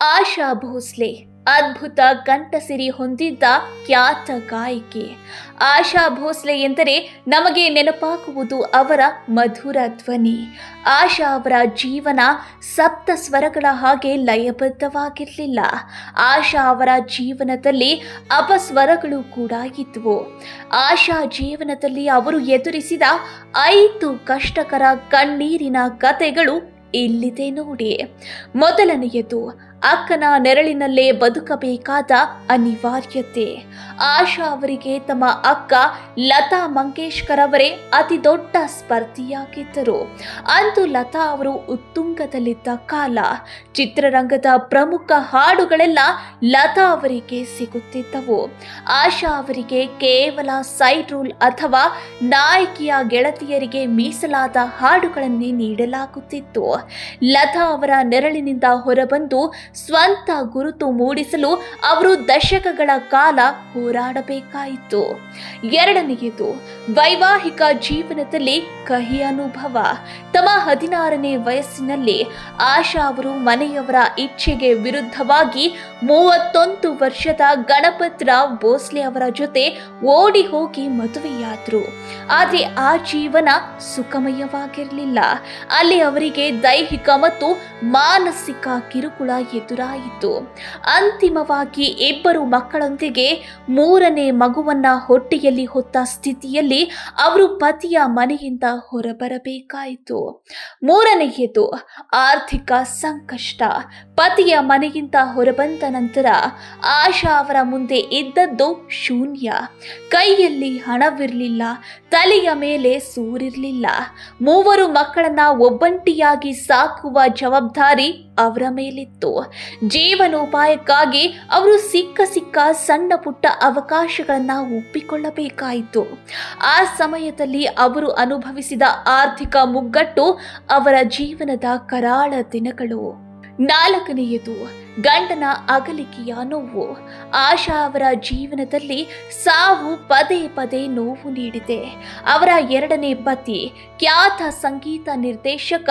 ಆಶಾ ಭೋಸ್ಲೆ ಅದ್ಭುತ ಕಂಠಸಿರಿ ಹೊಂದಿದ್ದ ಖ್ಯಾತ ಗಾಯಕಿ. ಆಶಾ ಭೋಸ್ಲೆ ಎಂದರೆ ನಮಗೆ ನೆನಪಾಗುವುದು ಅವರ ಮಧುರ ಧ್ವನಿ. ಆಶಾ ಅವರ ಜೀವನ ಸಪ್ತ ಸ್ವರಗಳ ಹಾಗೆ ಲಯಬದ್ಧವಾಗಿರಲಿಲ್ಲ. ಆಶಾ ಅವರ ಜೀವನದಲ್ಲಿ ಅಪಸ್ವರಗಳು ಕೂಡ ಇದ್ವು. ಆಶಾ ಜೀವನದಲ್ಲಿ ಅವರು ಎದುರಿಸಿದ 5 ಕಷ್ಟಕರ ಕಣ್ಣೀರಿನ ಕತೆಗಳು ಇಲ್ಲಿದೆ ನೋಡಿ. ಮೊದಲನೆಯದು, ಅಕ್ಕನ ನೆರಳಿನಲ್ಲೇ ಬದುಕಬೇಕಾದ ಅನಿವಾರ್ಯತೆ. ಆಶಾ ಅವರಿಗೆ ತಮ್ಮ ಅಕ್ಕ ಲತಾ ಮಂಗೇಶ್ಕರ್ ಅವರೇ ಅತಿ ದೊಡ್ಡ ಸ್ಪರ್ಧಿಯಾಗಿದ್ದರು. ಅಂದು ಲತಾ ಅವರು ಉತ್ತುಂಗದಲ್ಲಿದ್ದ ಕಾಲ. ಚಿತ್ರರಂಗದ ಪ್ರಮುಖ ಹಾಡುಗಳೆಲ್ಲ ಲತಾ ಅವರಿಗೆ ಸಿಗುತ್ತಿದ್ದವು. ಆಶಾ ಅವರಿಗೆ ಕೇವಲ ಸೈಡ್ ರೋಲ್ ಅಥವಾ ನಾಯಕಿಯ ಗೆಳತಿಯರಿಗೆ ಮೀಸಲಾದ ಹಾಡುಗಳನ್ನೇ ನೀಡಲಾಗುತ್ತಿತ್ತು. ಲತಾ ಅವರ ನೆರಳಿನಿಂದ ಹೊರಬಂದು ಸ್ವಂತ ಗುರುತು ಮೂಡಿಸಲು ಅವರು ದಶಕಗಳ ಕಾಲ ಹೋರಾಡಬೇಕಾಯಿತು. ಎರಡನೆಯದು, ವೈವಾಹಿಕ ಜೀವನದಲ್ಲಿ ಕಹಿ ಅನುಭವ. ತಮ್ಮ 16ನೇ ವಯಸ್ಸಿನಲ್ಲಿ ಆಶಾ ಅವರು ಮನೆಯವರ ಇಚ್ಛೆಗೆ ವಿರುದ್ಧವಾಗಿ 31 ವರ್ಷದ ಗಣಪತ್ ರಾವ್ ಭೋಸ್ಲೆ ಅವರ ಜೊತೆ ಓಡಿ ಹೋಗಿ ಮದುವೆಯಾದರು. ಆದರೆ ಆ ಜೀವನ ಸುಖಮಯವಾಗಿರಲಿಲ್ಲ. ಅಲ್ಲಿ ಅವರಿಗೆ ದೈಹಿಕ ಮತ್ತು ಮಾನಸಿಕ ಕಿರುಕುಳ ಎದುರಾಯಿತು. ಅಂತಿಮವಾಗಿ 2 ಮಕ್ಕಳೊಂದಿಗೆ 3ನೇ ಮಗುವನ್ನ ಹೊಟ್ಟೆಯಲ್ಲಿ ಹೊತ್ತ ಸ್ಥಿತಿಯಲ್ಲಿ ಅವರು ಪತಿಯ ಮನೆಯಿಂದ ಹೊರಬರಬೇಕಾಯಿತು. ಮೂರನೆಯದು, ಆರ್ಥಿಕ ಸಂಕಷ್ಟ. ಪತಿಯ ಮನೆಯಿಂದ ಹೊರಬಂದ ನಂತರ ಆಶಾ ಅವರ ಮುಂದೆ ಇದ್ದದ್ದು ಶೂನ್ಯ. ಕೈಯಲ್ಲಿ ಹಣವಿರಲಿಲ್ಲ, ತಲೆಯ ಮೇಲೆ ಸೂರಿರಲಿಲ್ಲ. 3 ಮಕ್ಕಳನ್ನ ಒಬ್ಬಂಟಿಯಾಗಿ ಸಾಕುವ ಜವಾಬ್ದಾರಿ ಅವರ ಮೇಲಿತ್ತು. ಜೀವನೋಪಾಯಕ್ಕಾಗಿ ಅವರು ಸಿಕ್ಕ ಸಣ್ಣ ಪುಟ್ಟ ಅವಕಾಶಗಳನ್ನ ಒಪ್ಪಿಕೊಳ್ಳಬೇಕಾಯಿತು. ಆ ಸಮಯದಲ್ಲಿ ಅವರು ಅನುಭವಿಸಿದ ಆರ್ಥಿಕ ಮುಗ್ಗಟ್ಟು ಅವರ ಜೀವನದ ಕರಾಳ ದಿನಗಳು. 4ನೆಯದು, ಗಂಡನ ಅಗಲಿಕೆಯ ನೋವು. ಆಶಾ ಅವರ ಜೀವನದಲ್ಲಿ ಸಾವು ಪದೇ ಪದೇ ನೋವು ನೀಡಿದೆ. ಅವರ 2ನೇ ಪತಿ ಖ್ಯಾತ ಸಂಗೀತ ನಿರ್ದೇಶಕ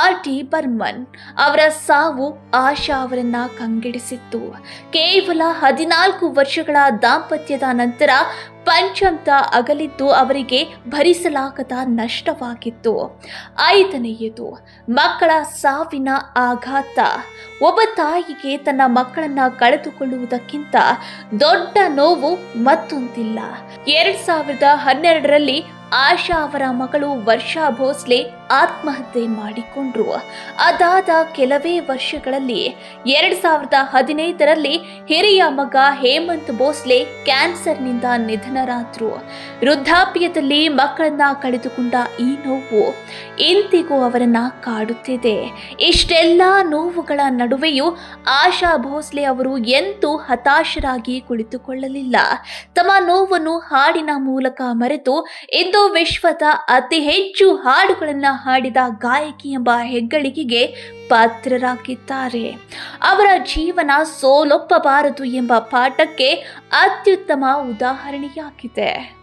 R.D. ಬರ್ಮನ್ ಅವರ ಸಾವು ಆಶಾ ಅವರನ್ನ ಕಂಗೆಡಿಸಿತ್ತು. ಕೇವಲ 14 ವರ್ಷಗಳ ದಾಂಪತ್ಯದ ನಂತರ ಪಂಚಮ್ತ ಅಗಲಿದ್ದು ಅವರಿಗೆ ಭರಿಸಲಾಗದ ನಷ್ಟವಾಗಿತ್ತು. 5ನೆಯದು, ಮಕ್ಕಳ ಸಾವಿನ ಆಘಾತ. ಒಬ್ಬ ತಾಯಿಗೆ ತನ್ನ ಮಕ್ಕಳನ್ನ ಕಳೆದುಕೊಳ್ಳುವುದಕ್ಕಿಂತ ದೊಡ್ಡ ನೋವು ಮತ್ತೊಂದಿಲ್ಲ. 2012ರಲ್ಲಿ ಆಶಾ ಅವರ ಮಗಳು ವರ್ಷಾ ಭೋಸ್ಲೆ ಆತ್ಮಹತ್ಯೆ ಮಾಡಿಕೊಂಡ್ರು. ಅದಾದ ಕೆಲವೇ ವರ್ಷಗಳಲ್ಲಿ 2015ರಲ್ಲಿ ಹಿರಿಯ ಮಗ ಹೇಮಂತ್ ಭೋಸ್ಲೆ ಕ್ಯಾನ್ಸರ್ನಿಂದ ನಿಧನರಾದ್ರು. ವೃದ್ಧಾಪ್ಯದಲ್ಲಿ ಮಕ್ಕಳನ್ನ ಕಳೆದುಕೊಂಡ ಈ ನೋವು ಇಂದಿಗೂ ಅವರನ್ನ ಕಾಡುತ್ತಿದೆ. ಇಷ್ಟೆಲ್ಲ ನೋವುಗಳ ನಡುವೆಯೂ ಆಶಾ ಭೋಸ್ಲೆ ಅವರು ಎಂದೂ ಹತಾಶರಾಗಿ ಕುಳಿತುಕೊಳ್ಳಲಿಲ್ಲ. ತಮ್ಮ ನೋವನ್ನು ಹಾಡಿನ ಮೂಲಕ ಮರೆತು ಇಂದು ವಿಶ್ವದ ಅತಿ ಹೆಚ್ಚು ಹಾಡುಗಳನ್ನು ಹಾಡಿದ ಗಾಯಕಿ ಎಂಬ ಹೆಗ್ಗಳಿಕೆಗೆ ಪಾತ್ರರಾಗಿದ್ದಾರೆ. ಅವರ ಜೀವನ ಸೋಲೊಪ್ಪಬಾರದು ಎಂಬ ಪಾಠಕ್ಕೆ ಅತ್ಯುತ್ತಮ ಉದಾಹರಣೆಯಾಗಿದೆ.